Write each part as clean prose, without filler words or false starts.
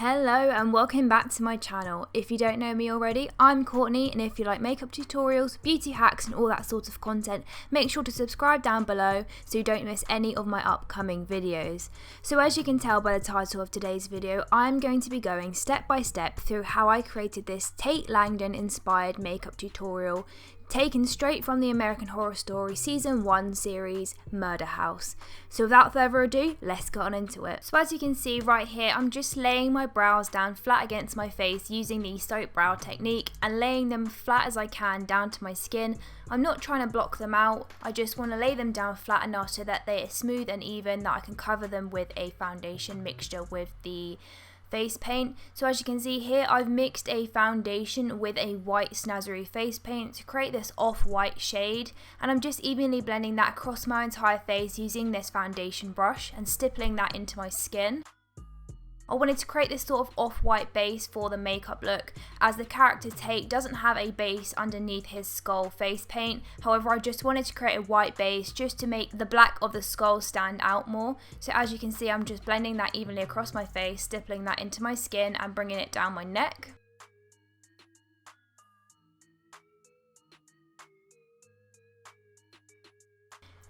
Hello and welcome back to my channel. If you don't know me already, I'm Courtney, and if you like makeup tutorials, beauty hacks and all that sort of content, make sure to subscribe down below so you don't miss any of my upcoming videos. So as you can tell by the title of today's video, I'm going to be going step by step through how I created this Tate Langdon inspired makeup tutorial taken straight from the American Horror Story Season 1 series, Murder House. So without further ado, let's get on into it. So as you can see right here, I'm just laying my brows down flat against my face using the soap brow technique and laying them flat as I can down to my skin. I'm not trying to block them out, I just want to lay them down flat enough so that they are smooth and even, that I can cover them with a foundation mixture with the face paint. So as you can see here, I've mixed a foundation with a white snazzy face paint to create this off-white shade, and I'm just evenly blending that across my entire face using this foundation brush and stippling that into my skin. I wanted to create this sort of off-white base for the makeup look, as the character Tate doesn't have a base underneath his skull face paint. However, I just wanted to create a white base just to make the black of the skull stand out more. So as you can see, I'm just blending that evenly across my face, stippling that into my skin and bringing it down my neck.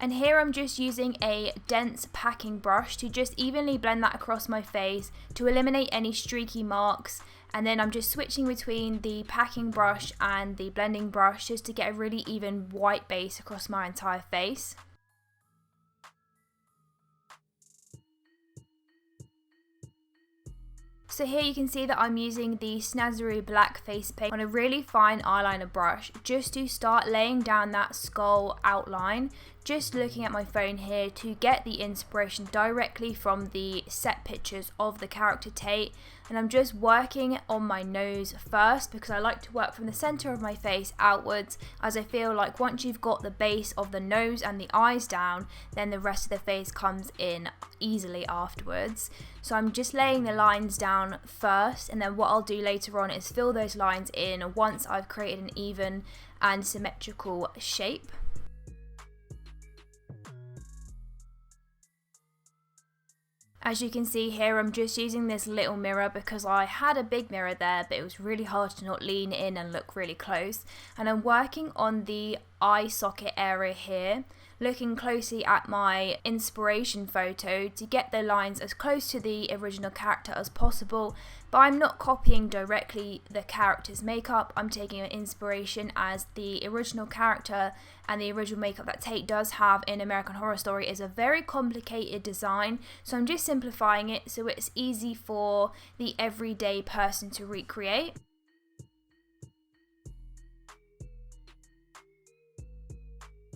And here I'm just using a dense packing brush to just evenly blend that across my face to eliminate any streaky marks. And then I'm just switching between the packing brush and the blending brush just to get a really even white base across my entire face. So here you can see that I'm using the snazzy black face paint on a really fine eyeliner brush just to start laying down that skull outline. Just looking at my phone here to get the inspiration directly from the set pictures of the character Tate, and I'm just working on my nose first because I like to work from the center of my face outwards, as I feel like once you've got the base of the nose and the eyes down, then the rest of the face comes in easily afterwards. So I'm just laying the lines down first, and then what I'll do later on is fill those lines in once I've created an even and symmetrical shape. As you can see here, I'm just using this little mirror because I had a big mirror there, but it was really hard to not lean in and look really close. And I'm working on the eye socket area here, looking closely at my inspiration photo to get the lines as close to the original character as possible. But I'm not copying directly the character's makeup, I'm taking an inspiration as the original character and the original makeup that Tate does have in American Horror Story is a very complicated design, so I'm just simplifying it so it's easy for the everyday person to recreate.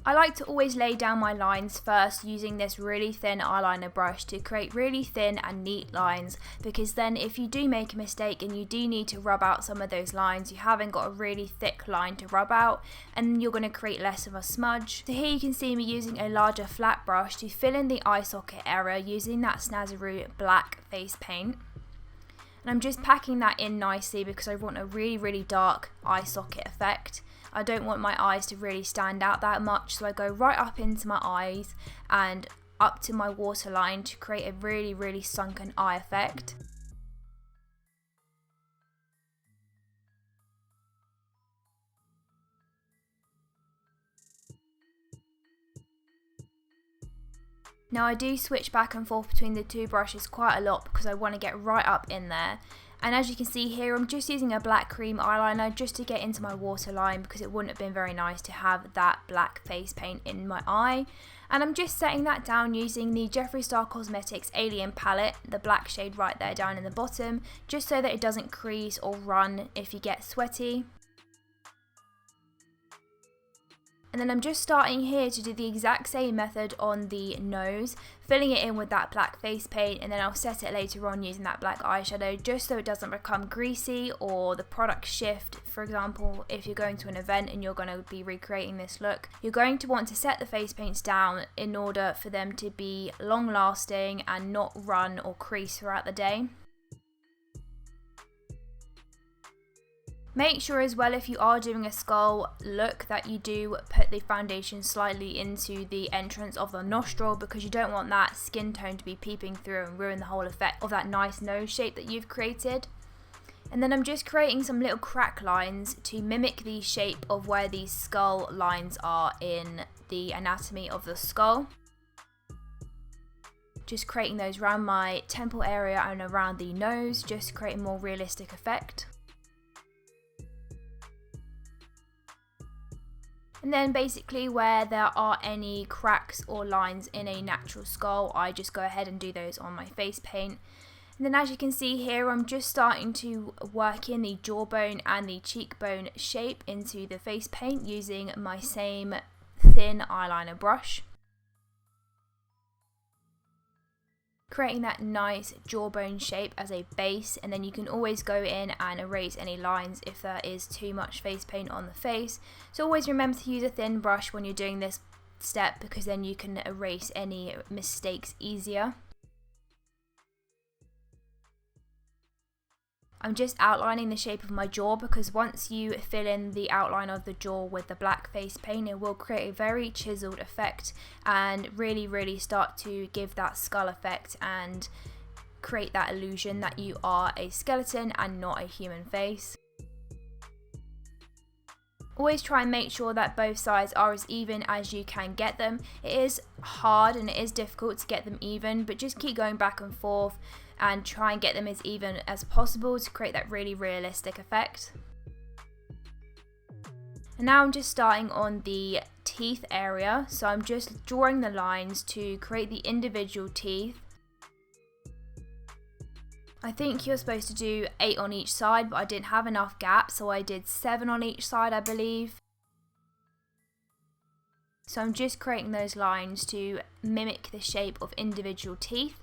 I like to always lay down my lines first using this really thin eyeliner brush to create really thin and neat lines, because then if you do make a mistake and you do need to rub out some of those lines, you haven't got a really thick line to rub out and you're going to create less of a smudge. So here you can see me using a larger flat brush to fill in the eye socket area using that snazzy black face paint. And I'm just packing that in nicely because I want a really dark eye socket effect. I don't want my eyes to really stand out that much, so I go right up into my eyes and up to my waterline to create a really sunken eye effect. Now I do switch back and forth between the two brushes quite a lot because I want to get right up in there. And as you can see here, I'm just using a black cream eyeliner just to get into my waterline because it wouldn't have been very nice to have that black face paint in my eye. And I'm just setting that down using the Jeffree Star Cosmetics Alien palette, the black shade right there down in the bottom, just so that it doesn't crease or run if you get sweaty. And then I'm just starting here to do the exact same method on the nose, filling it in with that black face paint, and then I'll set it later on using that black eyeshadow just so it doesn't become greasy or the product shift. For example, if you're going to an event and you're going to be recreating this look, you're going to want to set the face paints down in order for them to be long lasting and not run or crease throughout the day. Make sure as well, if you are doing a skull look, that you do put the foundation slightly into the entrance of the nostril, because you don't want that skin tone to be peeping through and ruin the whole effect of that nice nose shape that you've created. And then I'm just creating some little crack lines to mimic the shape of where these skull lines are in the anatomy of the skull. Just creating those around my temple area and around the nose, just to create a more realistic effect. And then basically where there are any cracks or lines in a natural skull, I just go ahead and do those on my face paint. And then as you can see here, I'm just starting to work in the jawbone and the cheekbone shape into the face paint using my same thin eyeliner brush. Creating that nice jawbone shape as a base, and then you can always go in and erase any lines if there is too much face paint on the face. So always remember to use a thin brush when you're doing this step, because then you can erase any mistakes easier. I'm just outlining the shape of my jaw, because once you fill in the outline of the jaw with the black face paint, it will create a very chiseled effect and really start to give that skull effect and create that illusion that you are a skeleton and not a human face. Always try and make sure that both sides are as even as you can get them. It is hard and it is difficult to get them even, but just keep going back and forth and try and get them as even as possible to create that really realistic effect. And now I'm just starting on the teeth area, so I'm just drawing the lines to create the individual teeth. I think you're supposed to do 8 on each side, but I didn't have enough gaps, so I did 7 on each side, I believe. So I'm just creating those lines to mimic the shape of individual teeth.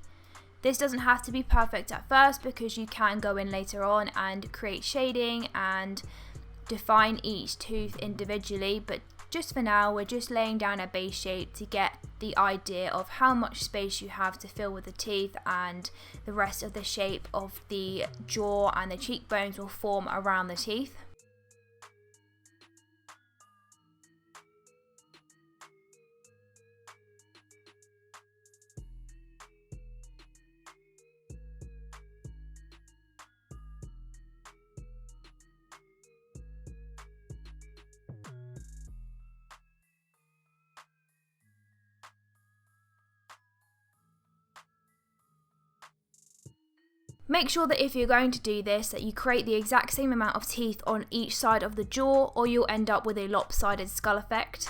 This doesn't have to be perfect at first, because you can go in later on and create shading and define each tooth individually, but just for now we're just laying down a base shape to get the idea of how much space you have to fill with the teeth, and the rest of the shape of the jaw and the cheekbones will form around the teeth. Make sure that if you're going to do this, that you create the exact same amount of teeth on each side of the jaw, or you'll end up with a lopsided skull effect.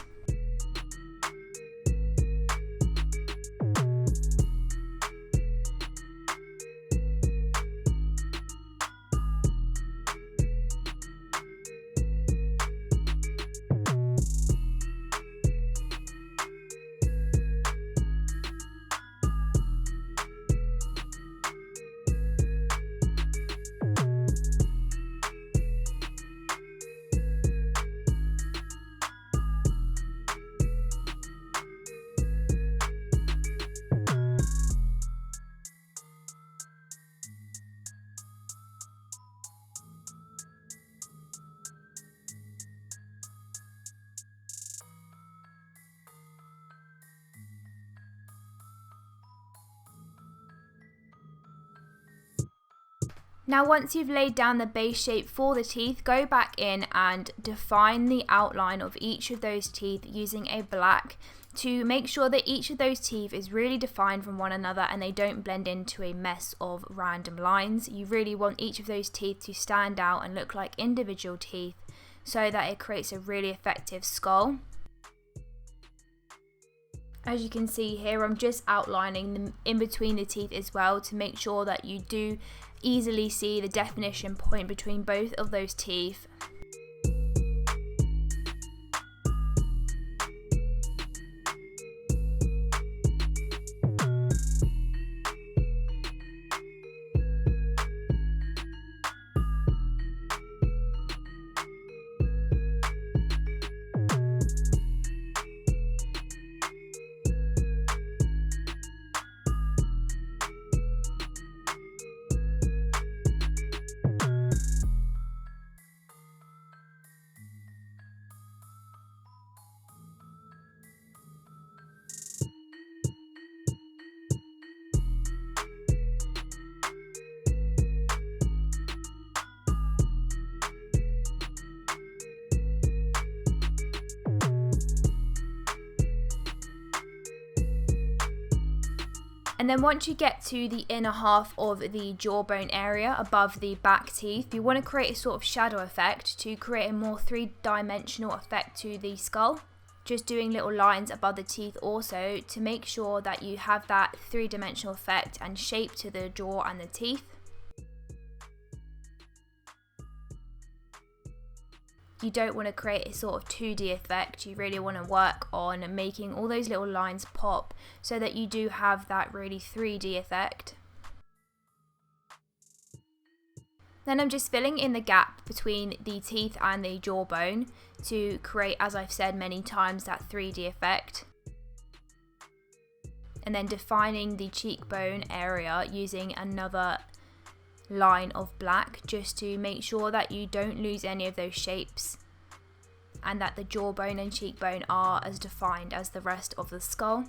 Now once you've laid down the base shape for the teeth, go back in and define the outline of each of those teeth using a black, to make sure that each of those teeth is really defined from one another and they don't blend into a mess of random lines. You really want each of those teeth to stand out and look like individual teeth, so that it creates a really effective skull. As you can see here, I'm just outlining them in between the teeth as well, to make sure that you do easily see the definition point between both of those teeth. And then once you get to the inner half of the jawbone area above the back teeth, you want to create a sort of shadow effect to create a more three-dimensional effect to the skull. Just doing little lines above the teeth also to make sure that you have that three-dimensional effect and shape to the jaw and the teeth. You don't want to create a sort of 2D effect, you really want to work on making all those little lines pop so that you do have that really 3D effect. Then I'm just filling in the gap between the teeth and the jawbone to create, as I've said many times, that 3D effect. And then defining the cheekbone area using another line of black just to make sure that you don't lose any of those shapes and that the jawbone and cheekbone are as defined as the rest of the skull.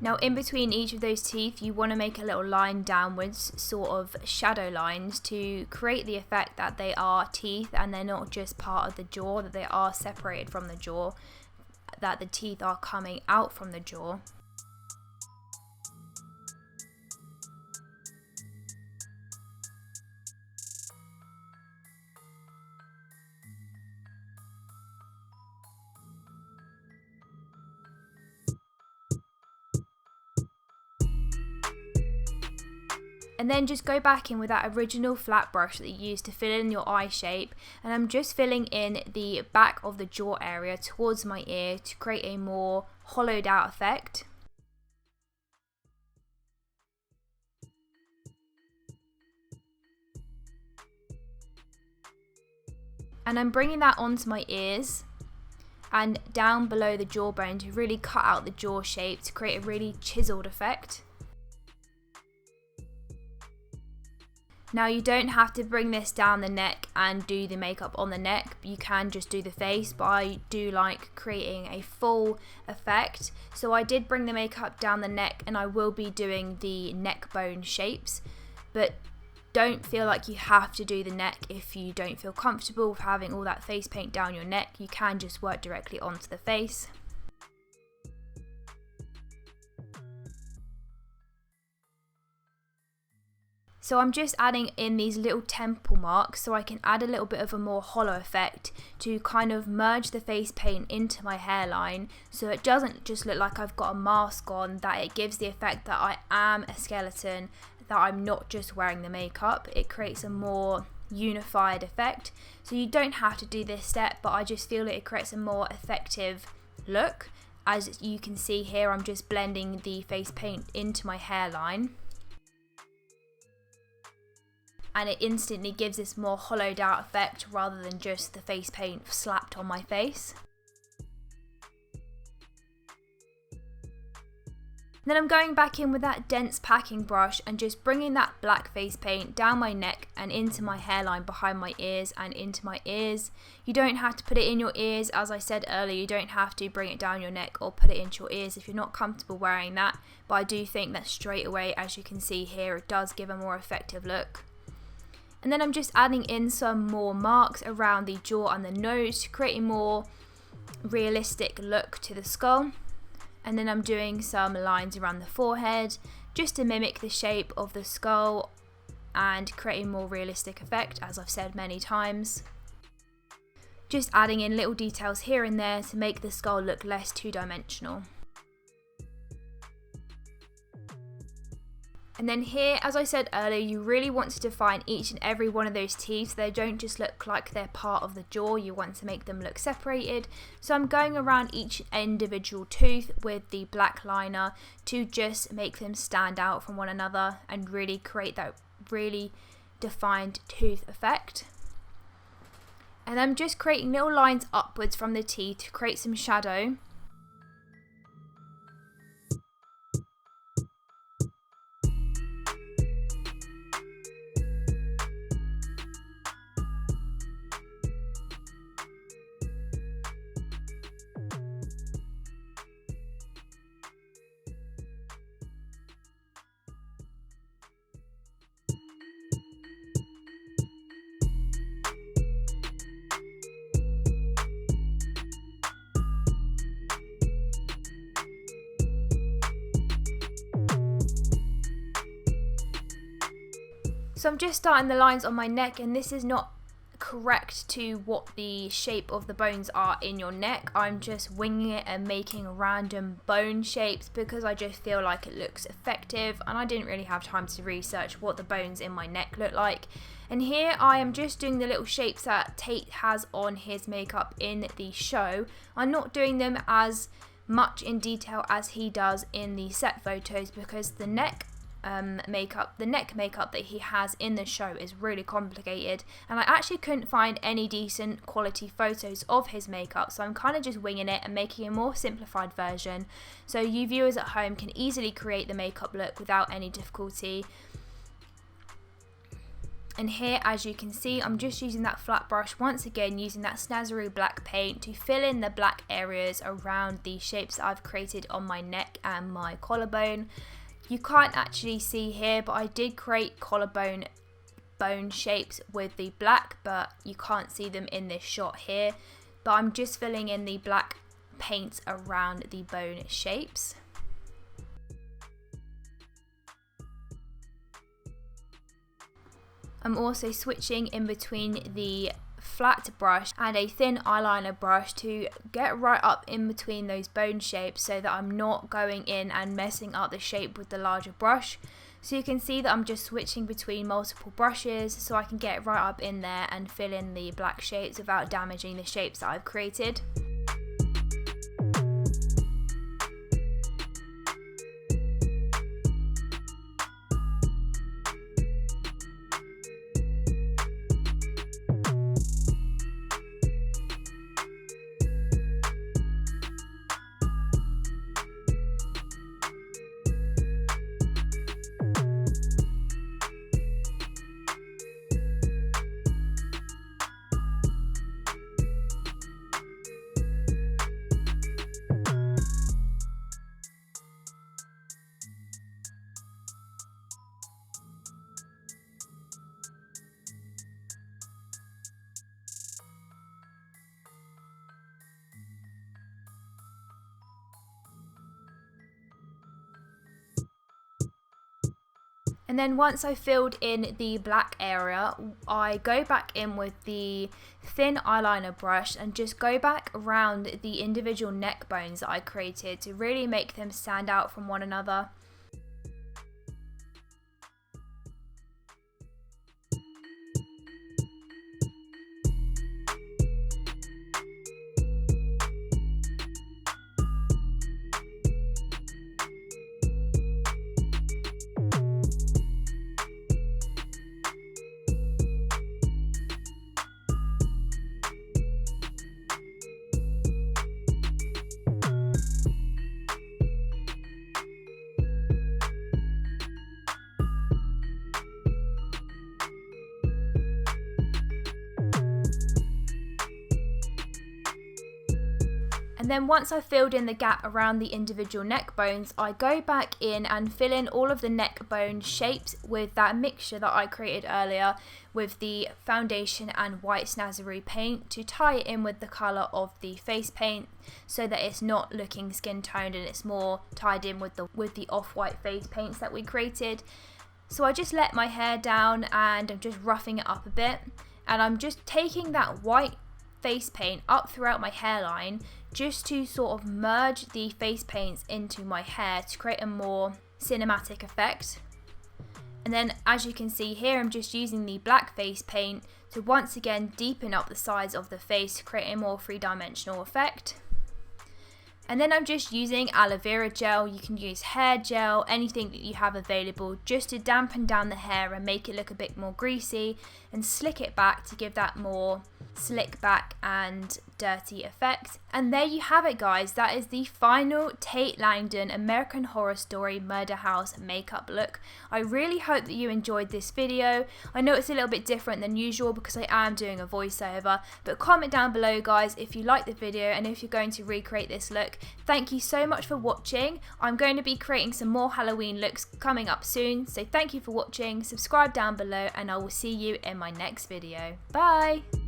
Now in between each of those teeth you want to make a little line downwards, sort of shadow lines, to create the effect that they are teeth and they're not just part of the jaw, that they are separated from the jaw, that the teeth are coming out from the jaw. And then just go back in with that original flat brush that you used to fill in your eye shape, and I'm just filling in the back of the jaw area towards my ear to create a more hollowed out effect. And I'm bringing that onto my ears and down below the jawbone to really cut out the jaw shape to create a really chiseled effect. Now you don't have to bring this down the neck and do the makeup on the neck, you can just do the face, but I do like creating a full effect. So I did bring the makeup down the neck and I will be doing the neck bone shapes, but don't feel like you have to do the neck if you don't feel comfortable with having all that face paint down your neck. You can just work directly onto the face. So I'm just adding in these little temple marks so I can add a little bit of a more hollow effect to kind of merge the face paint into my hairline so it doesn't just look like I've got a mask on, that it gives the effect that I am a skeleton, that I'm not just wearing the makeup. It creates a more unified effect. So you don't have to do this step, but I just feel it creates a more effective look. As you can see here, I'm just blending the face paint into my hairline, and it instantly gives this more hollowed out effect rather than just the face paint slapped on my face. Then I'm going back in with that dense packing brush and just bringing that black face paint down my neck and into my hairline behind my ears and into my ears. You don't have to put it in your ears, as I said earlier, you don't have to bring it down your neck or put it into your ears if you're not comfortable wearing that, but I do think that straight away, as you can see here, it does give a more effective look. And then I'm just adding in some more marks around the jaw and the nose to create a more realistic look to the skull. And then I'm doing some lines around the forehead just to mimic the shape of the skull and create a more realistic effect, as I've said many times. Just adding in little details here and there to make the skull look less two-dimensional. And then here, as I said earlier, you really want to define each and every one of those teeth so they don't just look like they're part of the jaw, you want to make them look separated. So I'm going around each individual tooth with the black liner to just make them stand out from one another and really create that really defined tooth effect. And I'm just creating little lines upwards from the teeth to create some shadow. So I'm just starting the lines on my neck, and this is not correct to what the shape of the bones are in your neck. I'm just winging it and making random bone shapes because I just feel like it looks effective, and I didn't really have time to research what the bones in my neck look like. And here I am just doing the little shapes that Tate has on his makeup in the show. I'm not doing them as much in detail as he does in the set photos because the neck makeup that he has in the show is really complicated, and I actually couldn't find any decent quality photos of his makeup, so I'm kind of just winging it and making a more simplified version so you viewers at home can easily create the makeup look without any difficulty. And here, as you can see, I'm just using that flat brush, once again using that snazzy black paint to fill in the black areas around the shapes that I've created on my neck and my collarbone. You can't actually see here, but I did create collarbone bone shapes with the black, but you can't see them in this shot here. But I'm just filling in the black paint around the bone shapes. I'm also switching in between the flat brush and a thin eyeliner brush to get right up in between those bone shapes so that I'm not going in and messing up the shape with the larger brush. So you can see that I'm just switching between multiple brushes so I can get right up in there and fill in the black shapes without damaging the shapes that I've created. And then once I filled in the black area, I go back in with the thin eyeliner brush and just go back around the individual neck bones that I created to really make them stand out from one another. And then once I've filled in the gap around the individual neck bones, I go back in and fill in all of the neck bone shapes with that mixture that I created earlier with the foundation and white snazzy paint to tie it in with the colour of the face paint so that it's not looking skin toned and it's more tied in with the off-white face paints that we created. So I just let my hair down and I'm just roughing it up a bit, and I'm just taking that white face paint up throughout my hairline just to sort of merge the face paints into my hair to create a more cinematic effect. And then as you can see here, I'm just using the black face paint to once again deepen up the sides of the face to create a more three-dimensional effect. And then I'm just using aloe vera gel. You can use hair gel, anything that you have available, just to dampen down the hair and make it look a bit more greasy, and slick it back to give that more slick back and dirty effect. And there you have it, guys. That is the final Tate Langdon American Horror Story Murder House makeup look. I really hope that you enjoyed this video. I know it's a little bit different than usual because I am doing a voiceover, but comment down below, guys, if you liked the video and if you're going to recreate this look. Thank you so much for watching. I'm going to be creating some more Halloween looks coming up soon, so thank you for watching. Subscribe down below and I will see you in my next video. Bye!